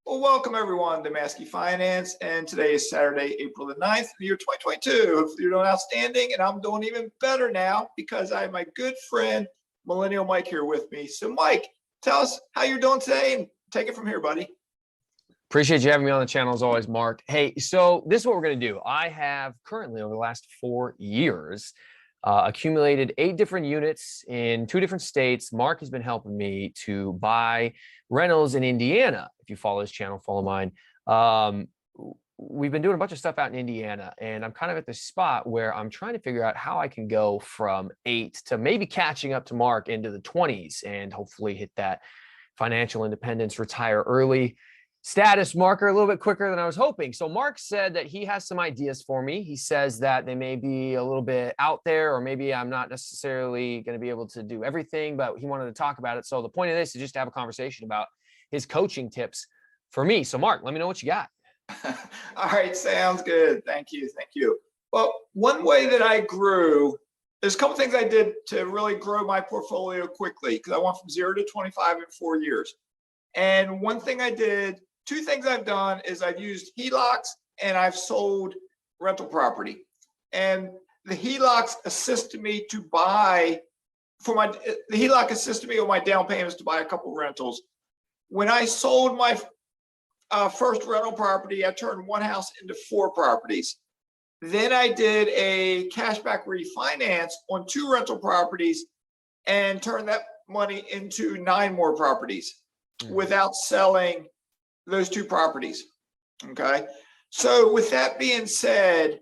Well, welcome everyone to Mazske Finance, and today is Saturday, April the 9th, the year 2022. If you're doing outstanding, and I'm doing even better now because I have my good friend, Millennial Mike, here with me. So Mike, tell us how you're doing today and take it from here, buddy. Appreciate you having me on the channel as always, Mark. Hey, so this is what we're going to do. I have currently, over the last 4 years, accumulated 8 different units in 2 different states. Mark has been helping me to buy rentals in Indiana. If you follow his channel, follow mine. We've been doing a bunch of stuff out in Indiana, and I'm kind of at this spot where I'm trying to figure out how I can go from 8 to maybe catching up to Mark into the 20s and hopefully hit that financial independence, retire early status marker a little bit quicker than I was hoping. So Mark said that he has some ideas for me. He says that they may be a little bit out there, or maybe I'm not necessarily going to be able to do everything, but he wanted to talk about it. So the point of this is just to have a conversation about his coaching tips for me. So Mark, let me know what you got. All right, sounds good. Thank you. Thank you. Well, one way that I grew, there's a couple things I did to really grow my portfolio quickly, because I went from 0 to 25 in 4 years. And one thing I did, 2 things I've done is I've used HELOCs and I've sold rental property. And the HELOCs assisted me to buy the HELOC assisted me with my down payments to buy a couple rentals. When I sold my first rental property, I turned 1 house into 4 properties. Then I did a cashback refinance on 2 rental properties and turned that money into 9 more properties without selling those 2 properties. Okay. So with that being said,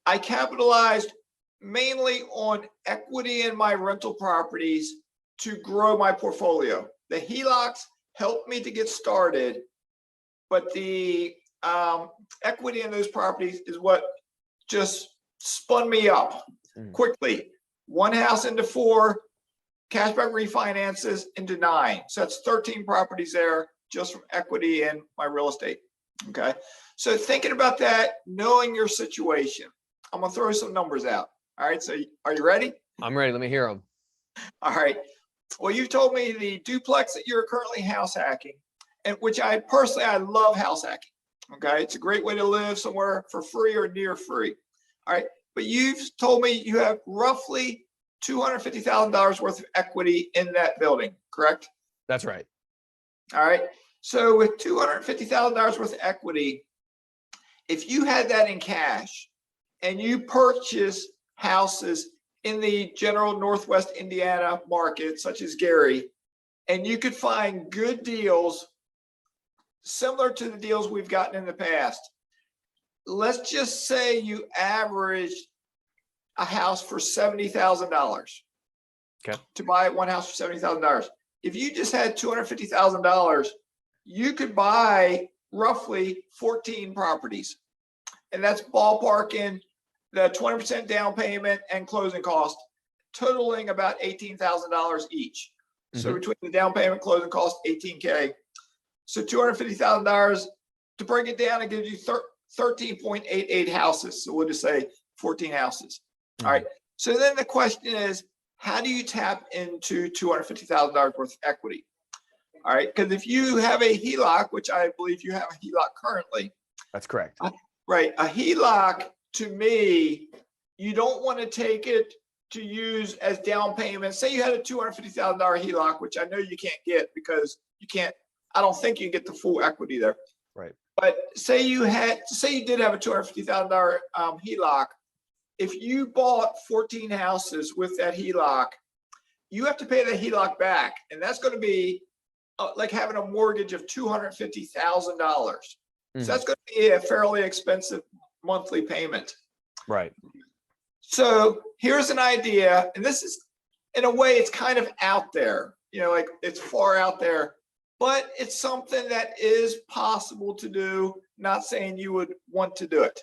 I capitalized mainly on equity in my rental properties to grow my portfolio. The HELOCs helped me to get started, but the equity in those properties is what just spun me up quickly. 1 house into 4, cashback refinances into 9. So that's 13 properties there just from equity in my real estate. Okay. So thinking about that, knowing your situation, I'm going to throw some numbers out. All right. So are you ready? I'm ready. Let me hear them. All right. Well, you told me the duplex that you're currently house hacking, and which I love house hacking. Okay. It's a great way to live somewhere for free or near free. All right. But you've told me you have roughly $250,000 worth of equity in that building, correct? That's right. All right. So with $250,000 worth of equity, if you had that in cash and you purchase houses in the general Northwest Indiana market, such as Gary, and you could find good deals similar to the deals we've gotten in the past, let's just say you averaged a house for $70,000. Okay. To buy 1 house for $70,000. If you just had $250,000, you could buy roughly 14 properties. And that's ballparking the 20% down payment and closing cost, totaling about $18,000 each. So between the down payment, closing cost, $18K. So $250,000, to break it down, it gives you 13.88 houses. So we'll just say 14 houses. All right. So then the question is, how do you tap into $250,000 worth of equity? All right. Because if you have a HELOC, which I believe you have a HELOC currently. That's correct. Right. A HELOC, to me, you don't want to take it to use as down payment. Say you had a $250,000 HELOC, which I know you can't get because you can't, I don't think you can get the full equity there. Right. But say you did have a $250,000 HELOC. If you bought 14 houses with that HELOC, you have to pay the HELOC back. And that's going to be like having a mortgage of $250,000. So that's going to be a fairly expensive monthly payment. Right. So here's an idea. And this is, in a way, it's kind of out there, like it's far out there, but it's something that is possible to do. Not saying you would want to do it.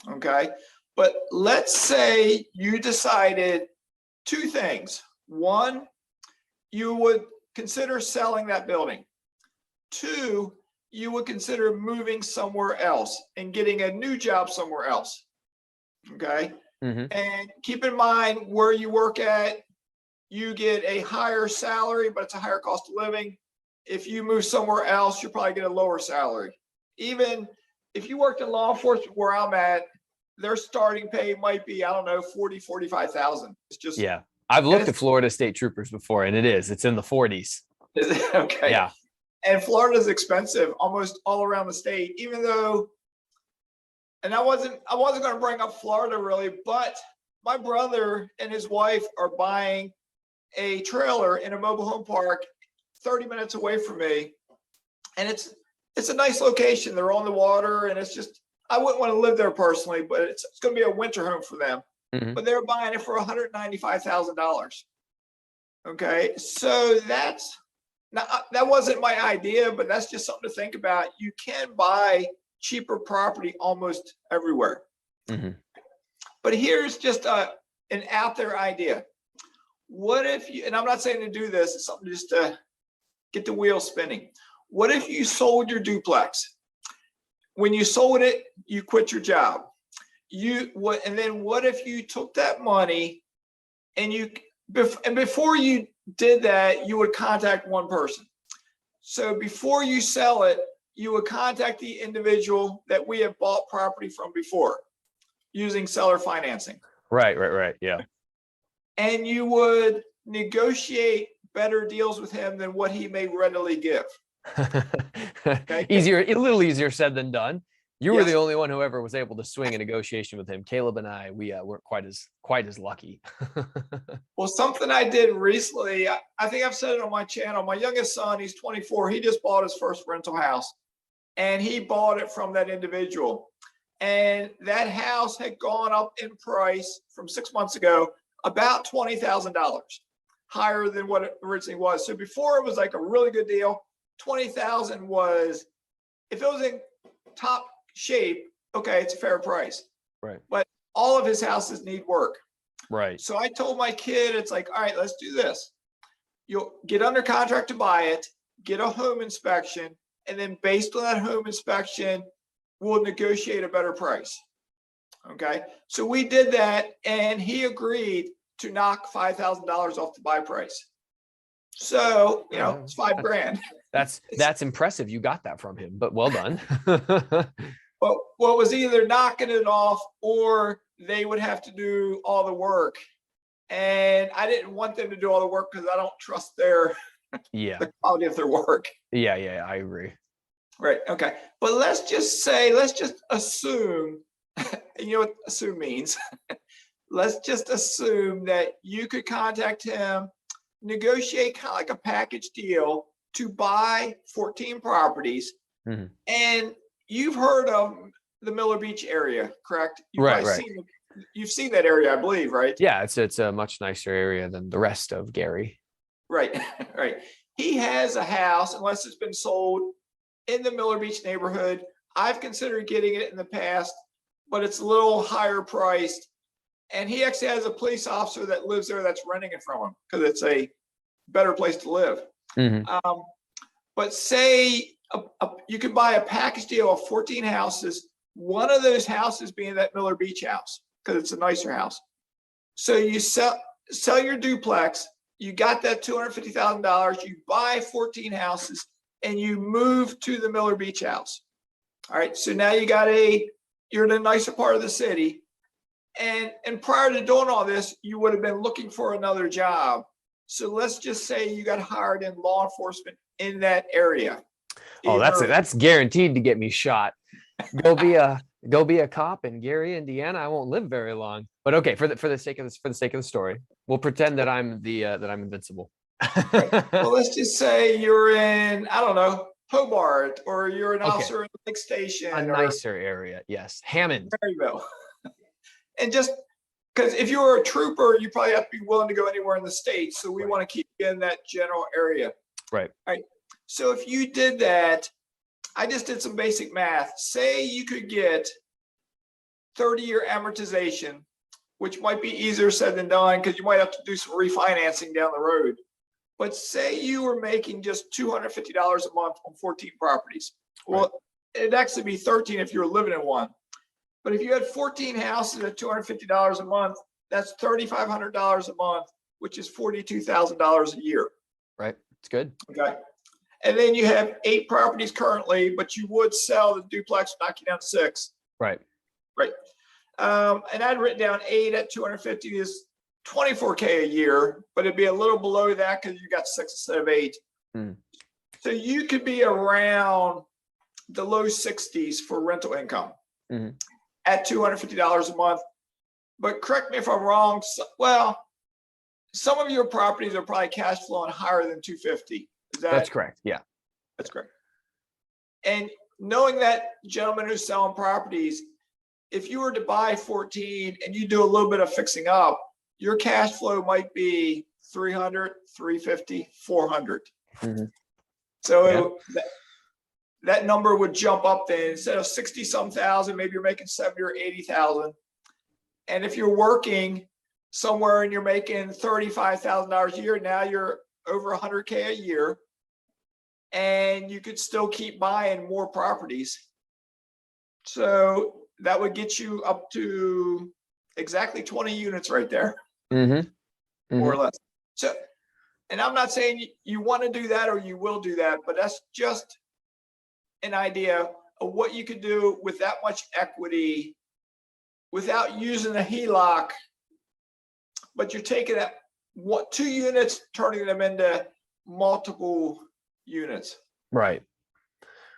Okay. But let's say you decided 2 things. 1, you would consider selling that building. 2, you would consider moving somewhere else and getting a new job somewhere else. Okay. And keep in mind where you work at, you get a higher salary, but it's a higher cost of living. if you move somewhere else, you'll probably get a lower salary. Even if you worked in law enforcement where I'm at, their starting pay might be, I don't know, 40, 45,000. It's just, Yeah. I've looked at Florida state troopers before, and it's in the 40s. is it? Okay. Yeah. And Florida's expensive almost all around the state, even though, and I wasn't going to bring up Florida really, but my brother and his wife are buying a trailer in a mobile home park 30 minutes away from me. And it's a nice location. They're on the water, and it's just, I wouldn't want to live there personally, but it's going to be a winter home for them. Mhm. But they're buying it for $195,000. Okay. So that wasn't my idea, but that's just something to think about. You can buy cheaper property almost everywhere. Mhm. But here's just an out there idea. What if you, and I'm not saying to do this, it's something just to get the wheel spinning. What if you sold your duplex? When you sold it, you quit your job. And then what if you took that money and before you did that, you would contact one person. So before you sell it, you would contact the individual that we have bought property from before using seller financing. Right. Yeah. And you would negotiate better deals with him than what he may readily give. Okay. A little easier said than done. You were Yes. the only one who ever was able to swing a negotiation with him. Caleb and I, we weren't quite as lucky. Well, something I did recently, I think I've said it on my channel. My youngest son, he's 24. He just bought his first rental house, and he bought it from that individual. And that house had gone up in price from 6 months ago, about $20,000 higher than what it originally was. So before it was like a really good deal. 20,000 was, if it was in top shape, okay, it's a fair price. Right. But all of his houses need work. Right. So I told my kid, it's like, all right, let's do this. You'll get under contract to buy it, get a home inspection, and then based on that home inspection, we'll negotiate a better price. Okay. So we did that, and he agreed to knock $5,000 off the buy price. So, it's $5,000. That's impressive. You got that from him, but well done. But what was either knocking it off or they would have to do all the work. And I didn't want them to do all the work because I don't trust the quality of their work. Yeah, I agree. Right. Okay. But let's just assume, you know what assume means. Let's just assume that you could contact him, negotiate kind of like a package deal to buy 14 properties. Mm-hmm. And you've heard of the Miller Beach area, correct? Right. You've seen that area, I believe, right? Yeah, it's a much nicer area than the rest of Gary. Right. He has a house, unless it's been sold, in the Miller Beach neighborhood. I've considered getting it in the past, but it's a little higher priced. And he actually has a police officer that lives there that's renting it from him because it's a better place to live. Mm-hmm. But say you could buy a package deal of 14 houses, one of those houses being that Miller Beach house because it's a nicer house. So you sell your duplex, you got that $250,000, you buy 14 houses, and you move to the Miller Beach house. All right, so now you're in a nicer part of the city. And prior to doing all this, you would have been looking for another job. So let's just say you got hired in law enforcement in that area. Oh, that's guaranteed to get me shot. Go be a cop in Gary, Indiana. I won't live very long. But okay, for the sake of the story, we'll pretend that I'm invincible. Right. Well, let's just say you're in, I don't know, Hobart, or you're an officer in the Lake Station. A nicer area, yes. Hammond. Maryville. And just because if you're a trooper, you probably have to be willing to go anywhere in the state. So we want to keep you in that general area. Right. All right. So if you did that, I just did some basic math. Say you could get 30-year amortization, which might be easier said than done because you might have to do some refinancing down the road. But say you were making just $250 a month on 14 properties. Well, it'd actually be 13 if you were living in one. But if you had 14 houses at $250 a month, that's $3,500 a month, which is $42,000 a year. Right. It's good. Okay. And then you have 8 properties currently, but you would sell the duplex, knock you down to 6. Right. Right. And I'd written down 8 at 250 is 24K a year, but it'd be a little below that because you got 6 instead of 8. Mm. So you could be around the low 60s for rental income at $250 a month. But correct me if I'm wrong. Well, some of your properties are probably cash flowing higher than 250. That's correct. Yeah. That's correct. And knowing that gentleman who's selling properties, if you were to buy 14 and you do a little bit of fixing up, your cash flow might be 300, 350, 400. So that number would jump up then. Instead of 60 some thousand, maybe you're making 70 or 80,000. And if you're working somewhere and you're making $35,000 a year, now you're over 100K a year, and you could still keep buying more properties. So that would get you up to exactly 20 units right there, more or less. So, and I'm not saying you want to do that or you will do that, but that's just an idea of what you could do with that much equity without using a HELOC. But you're taking that 2 units, turning them into multiple units. Right.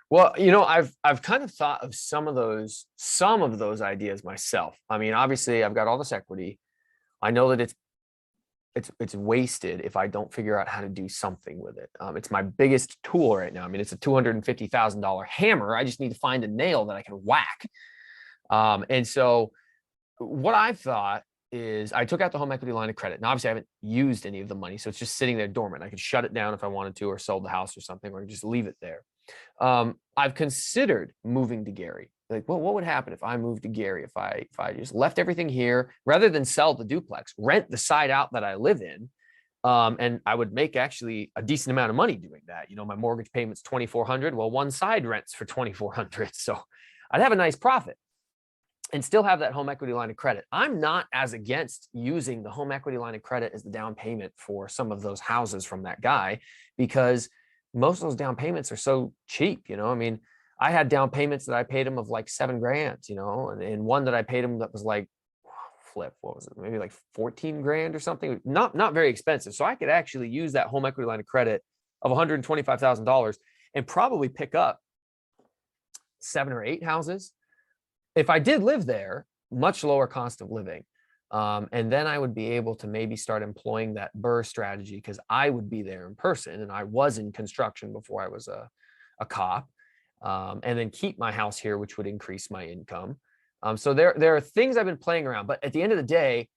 Well, you know, I've kind of thought of some of those ideas myself. I mean, obviously I've got all this equity. I know that it's wasted if I don't figure out how to do something with it. It's my biggest tool right now. I mean, it's a $250,000 hammer. I just need to find a nail that I can whack. And so what I've thought is I took out the home equity line of credit. Now, obviously I haven't used any of the money, so it's just sitting there dormant. I could shut it down if I wanted to, or sold the house or something, or just leave it there. I've considered moving to Gary. Like, well, what would happen if I moved to Gary? If I just left everything here, rather than sell the duplex, rent the side out that I live in, and I would make actually a decent amount of money doing that. You know, my mortgage payment's $2,400. Well, one side rents for $2,400, so I'd have a nice profit and still have that home equity line of credit. I'm not as against using the home equity line of credit as the down payment for some of those houses from that guy, because most of those down payments are so cheap. You know, I mean, I had down payments that I paid him of like $7,000, you know, and one that I paid him that was like, what was it? Maybe like 14 grand or something. Not very expensive. So I could actually use that home equity line of credit of $125,000 and probably pick up 7 or 8 houses. If I did live there, much lower cost of living. And then I would be able to maybe start employing that BRRRR strategy, because I would be there in person, and I was in construction before I was a cop, and then keep my house here, which would increase my income. So there are things I've been playing around, but at the end of the day,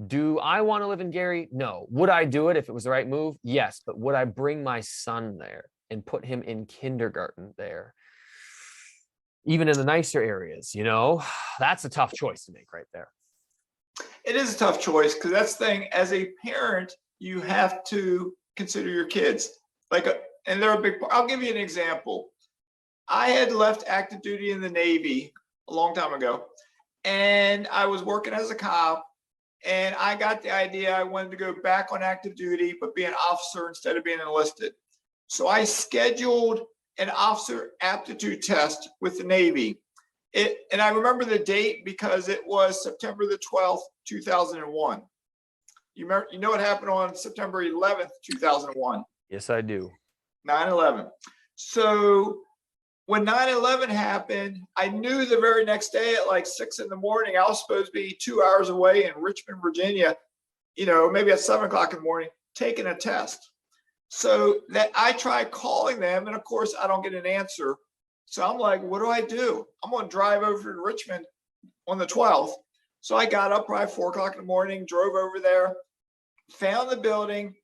do I want to live in Gary? No. Would I do it if it was the right move? Yes. But would I bring my son there and put him in kindergarten there? Even in the nicer areas, you know, that's a tough choice to make right there. It is a tough choice, because that's the thing. As a parent, you have to consider your kids. And they're a big part. I'll give you an example. I had left active duty in the Navy a long time ago, and I was working as a cop, and I got the idea I wanted to go back on active duty, but be an officer instead of being enlisted. So I scheduled an officer aptitude test with the Navy. And I remember the date because it was September the 12th, 2001. You know what happened on September 11th, 2001? Yes, I do. 9/11. So when 9/11 happened, I knew the very next day at like 6 in the morning, I was supposed to be 2 hours away in Richmond, Virginia, you know, maybe at 7 o'clock in the morning, taking a test. So that I tried calling them, and of course I don't get an answer. So I'm like, what do? I'm going to drive over to Richmond on the 12th. So I got up probably 4 o'clock in the morning, drove over there, found the building,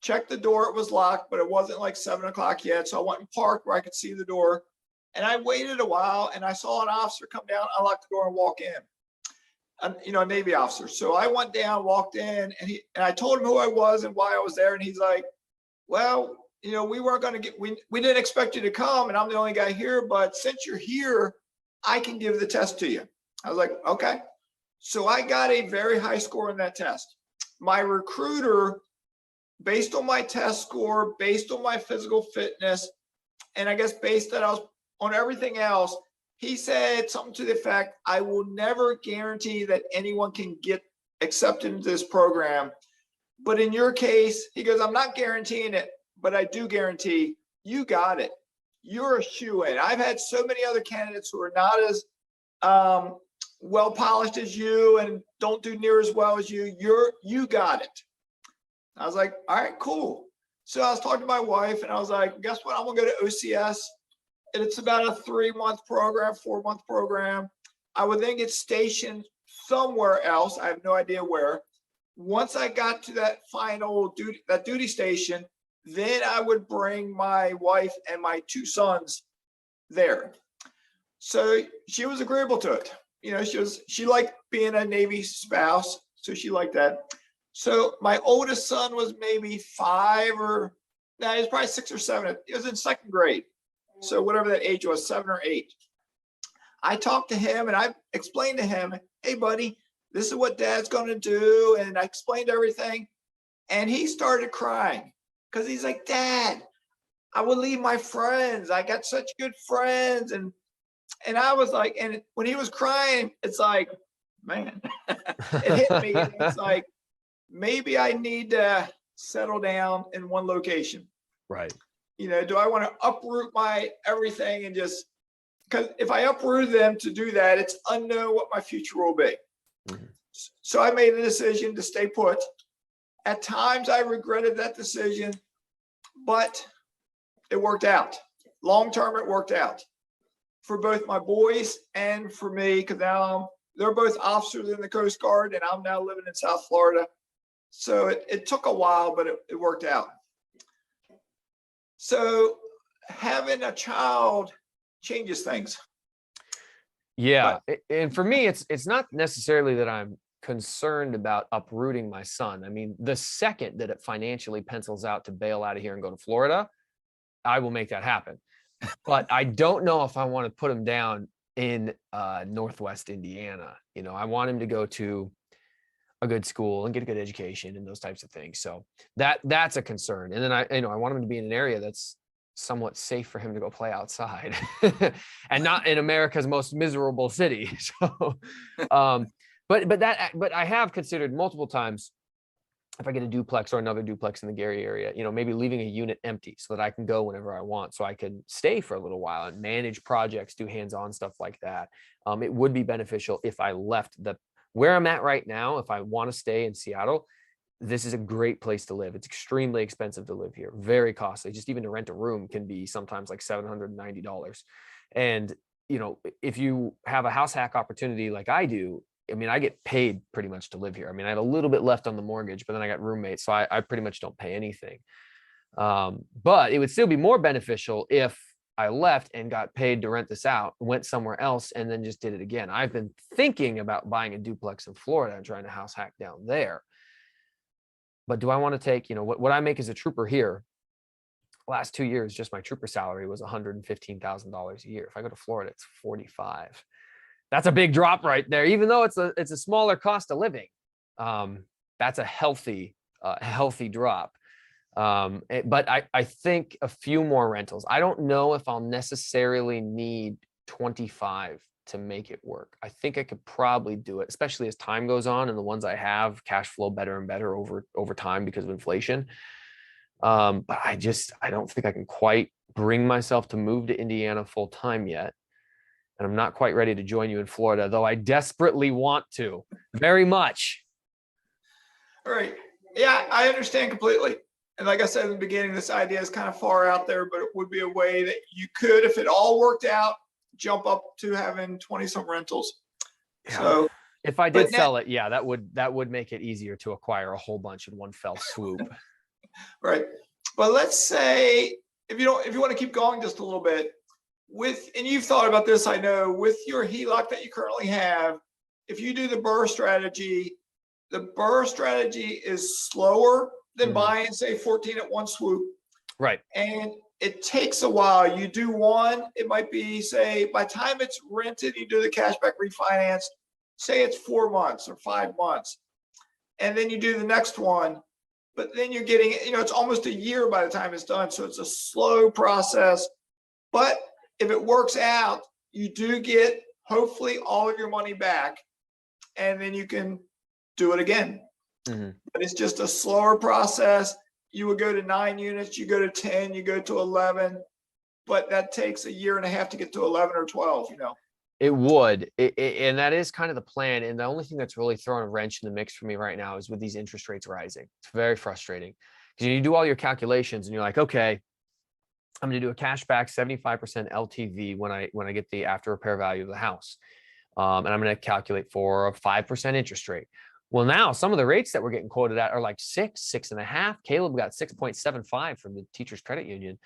checked the door. It was locked, but it wasn't like 7 o'clock yet. So I went and parked where I could see the door. And I waited a while, and I saw an officer come down, unlock the door, and walk in. You know, a Navy officer. So I went down, walked in, and I told him who I was and why I was there. And he's like, well, you know, we weren't going to we didn't expect you to come, and I'm the only guy here, but since you're here, I can give the test to you. I was like, okay. So I got a very high score on that test. My recruiter, based on my test score, based on my physical fitness, And I guess based that on everything else, he said something to the effect, I will never guarantee that anyone can get accepted into this program. But in your case, he goes, I'm not guaranteeing it, but I do guarantee you got it. You're a shoo-in. I've had so many other candidates who are not as well polished as you and don't do near as well as you. You got it. I was like, all right, cool. So I was talking to my wife and I was like, guess what? I'm gonna go to OCS. And it's about a 3-month program, 4-month program. I would then get stationed somewhere else. I have no idea where. Once I got to that final duty station, then I would bring my wife and my 2 sons there. So she was agreeable to it. You know, she liked being a Navy spouse, so she liked that. So my oldest son was maybe 5 or he was probably 6 or 7. He was in 2nd grade. So whatever that age was, 7 or 8. I talked to him and I explained to him, hey buddy, this is what dad's going to do. And I explained everything. And he started crying because he's like, Dad, I will leave my friends. I got such good friends. And I was like, and when he was crying, it's like, man, it hit me. And it's like, maybe I need to settle down in one location. Right. You know, do I want to uproot my everything and just, because if I uproot them to do that, it's unknown what my future will be. Mm-hmm. So I made a decision to stay put. At times I regretted that decision, but it worked out. Long term, it worked out for both my boys and for me, because now they're both officers in the Coast Guard and I'm now living in South Florida. So it took a while, but it worked out. So having a child changes things. Yeah. And for me, it's not necessarily that I'm concerned about uprooting my son. I mean, the second that it financially pencils out to bail out of here and go to Florida, I will make that happen. But I don't know if I want to put him down in Northwest Indiana. You know, I want him to go to a good school and get a good education and those types of things. So that's a concern. And then I want him to be in an area that's somewhat safe for him to go play outside and not in America's most miserable city. So, but I have considered multiple times, if I get a duplex or another duplex in the Gary area, you know, maybe leaving a unit empty so that I can go whenever I want, so I can stay for a little while and manage projects, do hands-on stuff like that. It would be beneficial if I left where I'm at right now. If I want to stay in Seattle, this is a great place to live. It's extremely expensive to live here, very costly. Just even to rent a room can be sometimes like $790. And, you know, if you have a house hack opportunity like I do, I mean, I get paid pretty much to live here. I mean, I had a little bit left on the mortgage, but then I got roommates, so I pretty much don't pay anything. But it would still be more beneficial if I left and got paid to rent this out, went somewhere else, and then just did it again. I've been thinking about buying a duplex in Florida and trying to house hack down there. But do I want to take, you know, what I make as a trooper here, last 2 years, just my trooper salary was $115,000 a year. If I go to Florida, it's 45. That's a big drop right there, even though it's a smaller cost of living. That's a healthy drop. But I think a few more rentals. I don't know if I'll necessarily need 25 to make it work. I think I could probably do it, especially as time goes on and the ones I have cash flow better and better over time because of inflation. But I don't think I can quite bring myself to move to Indiana full time yet. And I'm not quite ready to join you in Florida, though I desperately want to, very much. All right. Yeah, I understand completely. And like I said in the beginning, this idea is kind of far out there, but it would be a way that you could, if it all worked out, jump up to having 20-some rentals. Yeah. So if I did sell it, yeah, that would make it easier to acquire a whole bunch in one fell swoop. Right. But let's say if you want to keep going just a little bit, and you've thought about this, I know, with your HELOC that you currently have, if you do the BRRRR strategy, the BRRRR strategy is slower than buying, say, 14 at one swoop. Right. And it takes a while. You do one, it might be, say, by the time it's rented, you do the cashback refinance, say it's 4 months or 5 months. And then you do the next one, but then you're getting, you know, it's almost a year by the time it's done. So it's a slow process. But if it works out, you do get hopefully all of your money back, and then you can do it again. But it's just a slower process. You would go to 9 units, you go to 10, you go to 11, but that takes a year and a half to get to 11 or 12, you know. It would, and that is kind of the plan. And the only thing that's really throwing a wrench in the mix for me right now is with these interest rates rising. It's very frustrating because you do all your calculations and you're like, okay, I'm going to do a cashback 75% LTV when I get the after repair value of the house, and I'm going to calculate for a 5% interest rate. Well, now some of the rates that we're getting quoted at are like 6, 6.5. Caleb got 6.75 from the Teachers Credit Union.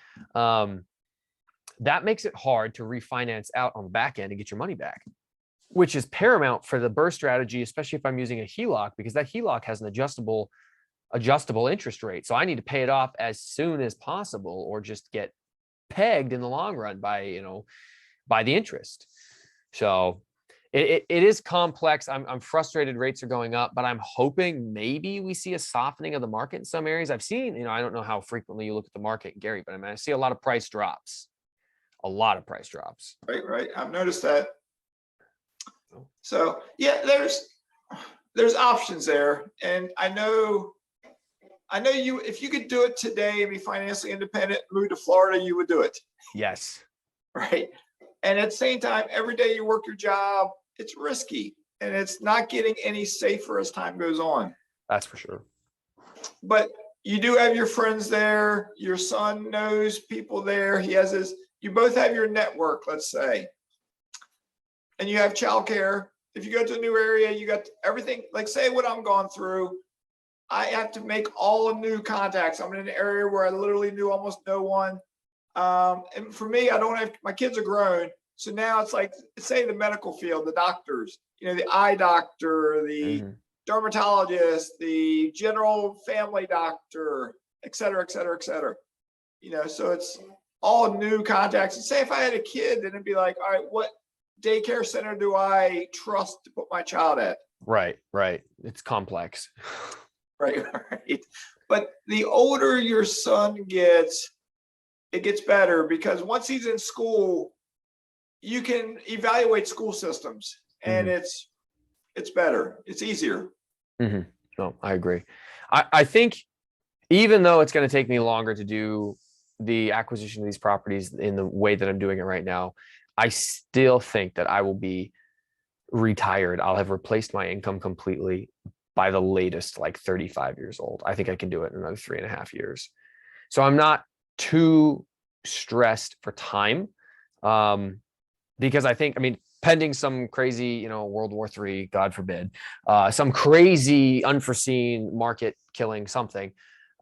That makes it hard to refinance out on the back end and get your money back, which is paramount for the burst strategy, especially if I'm using a HELOC, because that HELOC has an adjustable interest rate. So I need to pay it off as soon as possible or just get pegged in the long run by the interest. So it is complex. I'm frustrated rates are going up, but I'm hoping maybe we see a softening of the market in some areas. I've seen, I don't know how frequently you look at the market, Gary, but I see a lot of price drops. A lot of price drops. Right. I've noticed that. So yeah, there's options there. And I know you, if you could do it today and be financially independent, move to Florida, you would do it. Yes. Right. And at the same time, every day you work your job, it's risky and it's not getting any safer as time goes on. That's for sure. But you do have your friends there. Your son knows people there. You both have your network, let's say, and you have childcare. If you go to a new area, you got everything. Like say what I'm going through, I have to make all new contacts. I'm in an area where I literally knew almost no one. And for me, I don't have, my kids are grown. So now it's like, say the medical field, the doctors, the eye doctor, the dermatologist, the general family doctor, et cetera, et cetera, et cetera. So it's all new contacts. And say if I had a kid, then it'd be like, all right, what daycare center do I trust to put my child at? Right. It's complex. Right. But the older your son gets, it gets better because once he's in school, you can evaluate school systems and it's better. It's easier. No, I agree. I think even though it's going to take me longer to do the acquisition of these properties in the way that I'm doing it right now, I still think that I will be retired. I'll have replaced my income completely by the latest, like 35 years old. I think I can do it in another 3.5 years. So I'm not too stressed for time. Because I think, pending some crazy, World War III, God forbid, some crazy unforeseen market killing something,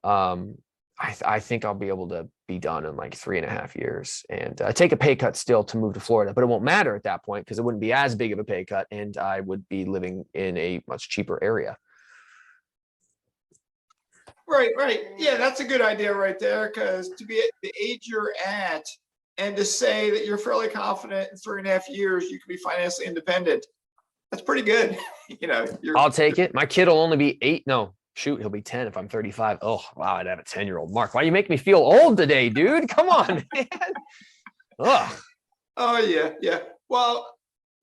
I think I'll be able to be done in like 3.5 years and take a pay cut still to move to Florida, but it won't matter at that point because it wouldn't be as big of a pay cut and I would be living in a much cheaper area. Right. Yeah, that's a good idea right there because to be at the age you're at and to say that you're fairly confident in 3.5 years, you can be financially independent. That's pretty good. I'll take it. My kid will only be 8. No, shoot, he'll be 10 if I'm 35. Oh, wow. I'd have a 10-year-old. Mark, why you make me feel old today, dude? Come on, man. Ugh. Oh, yeah. Well,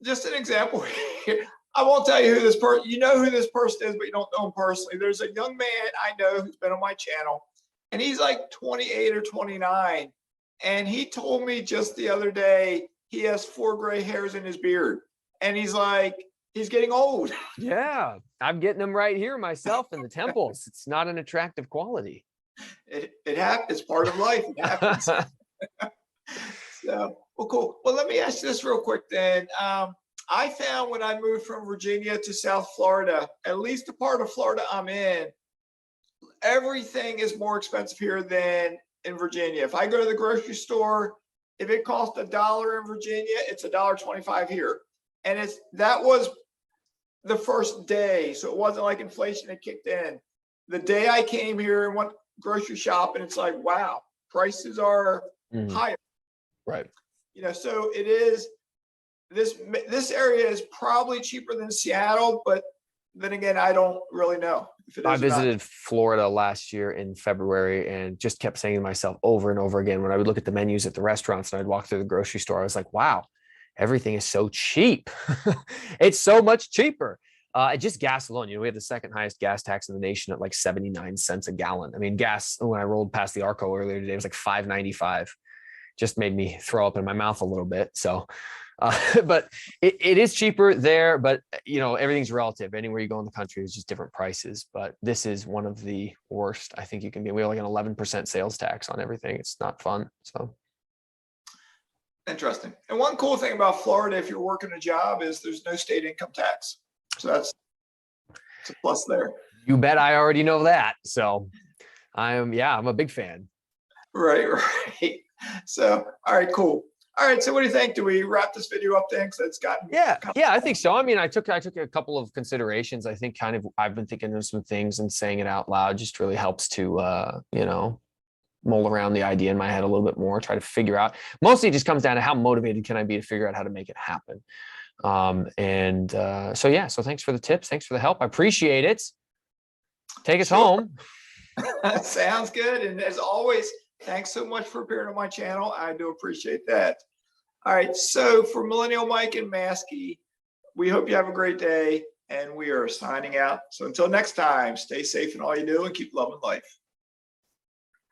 just an example here. I won't tell you who this person, who this person is, but you don't know him personally. There's a young man I know who's been on my channel and he's like 28 or 29. And he told me just the other day, he has 4 gray hairs in his beard and he's getting old. Yeah, I'm getting them right here myself in the temples. It's not an attractive quality. It happens. It's part of life. It happens. So, well, cool. Well, let me ask you this real quick then. I found when I moved from Virginia to South Florida, at least the part of Florida I'm in, everything is more expensive here than in Virginia. If I go to the grocery store, if it costs $1 in Virginia, it's $1.25 here. And that was the first day. So it wasn't like inflation had kicked in. The day I came here and went grocery shopping, it's like, wow, prices are higher. Right. So it is, this area is probably cheaper than Seattle, but then again, I don't really know if it is I or not. visited Florida last year in February and just kept saying to myself over and over again, when I would look at the menus at the restaurants and I'd walk through the grocery store, I was like, wow, everything is so cheap. It's so much cheaper. Just gas alone, we have the second highest gas tax in the nation at like 79 cents a gallon. I mean, gas, when I rolled past the Arco earlier today, it was like $5.95. Just made me throw up in my mouth a little bit. So, but it is cheaper there, but everything's relative. Anywhere you go in the country, it's just different prices. But this is one of the worst I think you can be. We have like an 11% sales tax on everything. It's not fun. So interesting. And one cool thing about Florida, if you're working a job, is there's no state income tax. So it's a plus there. You bet. I already know that. So I'm a big fan. Right. So, all right, cool. All right. So what do you think? Do we wrap this video up then? Because it's gotten I think so. I mean, I took a couple of considerations. I think I've been thinking of some things, and saying it out loud just really helps to mull around the idea in my head a little bit more, try to figure out. Mostly it just comes down to how motivated can I be to figure out how to make it happen. So thanks for the tips. Thanks for the help. I appreciate it. Take us home. Sounds good. And as always, thanks so much for appearing on my channel. I do appreciate that. All right. So for Millennial Mike and Mazske, we hope you have a great day, and we are signing out. So until next time, stay safe in all you do and keep loving life.